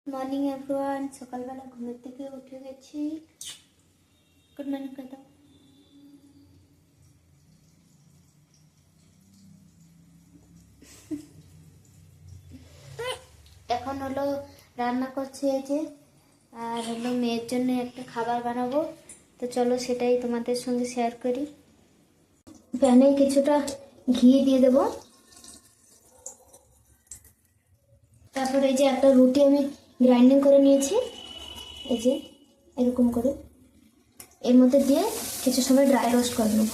Morning everyone, সকালবেলা ঘুমের থেকে উঠে গেছি। গুড মর্নিং করে দাও। এখন হলো রান্না করছি এই যে, আর হলো মেয়ের জন্য একটা খাবার বানাবো। তো চলো সেটাই তোমাদের সঙ্গে শেয়ার করি। প্যানে কিছুটা ঘি দিয়ে দেবো। তারপরে এই যে একটা রুটি আমি গ্রাইন্ডিং করে নিয়েছি, এই যে এরকম করে এর মধ্যে দিয়ে কিছু সময় ড্রাই রোস্ট করে নেব।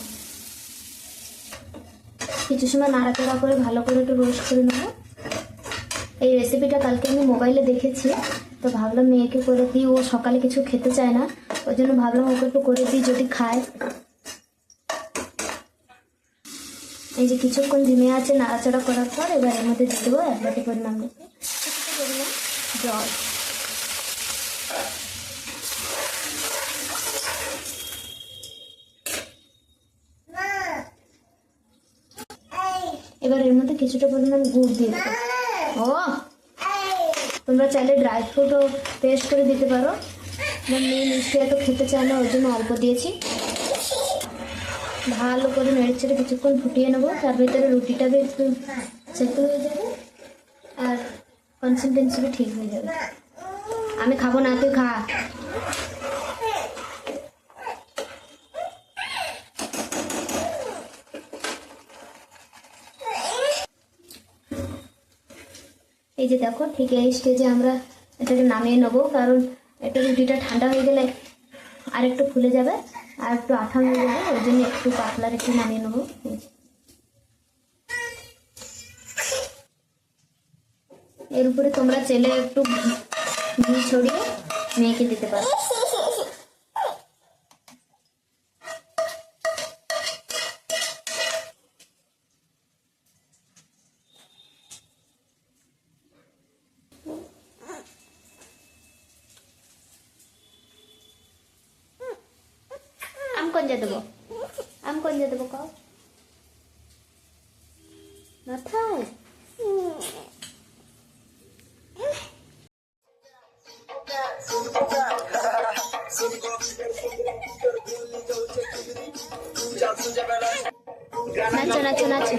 কিছু সময় নাড়াচাড়া করে ভালো করে একটু রোস্ট করে নেব। এই রেসিপিটা কালকে আমি মোবাইলে দেখেছি, তো ভাবলাম মেয়েকে করে দিই। ও সকালে কিছু খেতে চায় না, ওই জন্য ভাবলাম ওকে একটু করে দিই, যদি খায়। এই যে কিছুক্ষণ ধিমে আছে নাড়াচাড়া করার পর এবার এর মধ্যে দিয়ে দেবো এক বাটি পরিমাণ জল। এবার এর মধ্যে কিছুটা পরিমাণ গুড় দিয়ে দেবো। ও তোমরা চাইলে ড্রাই ফ্রুটও পেস্ট করে দিতে পারো। মেয়ে মিষ্টি এত খেতে চায় না, ওই জন্য অল্প দিয়েছি। ভালো করে নেড়ে চেড়ে কিছুক্ষণ ফুটিয়ে নেবো। তার ভিতরে রুটিটা भी একটু সেদ্ধ হয়ে যাবে আর কনসিস্টেন্সি ঠিক হয়ে যাবে। আমি খাবো না, তুই খা। এই যে দেখো, ঠিক এই স্টেজে আমরা এটাকে নামিয়ে নেবো, কারণ এটা রুটিটা ঠান্ডা হয়ে গেলে আর একটু ফুলে যাবে আর একটু আঠা হয়ে যাবে, ওই জন্য একটু পাতলার একটু নামিয়ে নেবো। এর উপরে তোমরা চাইলে একটু ঘি ছড়িয়ে মেয়েকে দিতে পারো। কোন যা দেবো? কোন যা দেবো কও? মাথায় নাচো নাচো নাচো।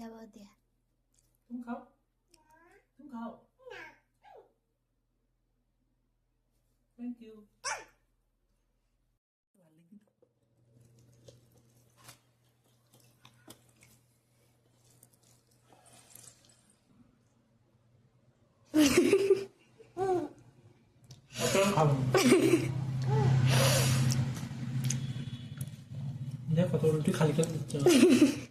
যাবো দিয়া तुम खाओ, तुम खाओ। Thank you. देखो तो रोटी खाली कर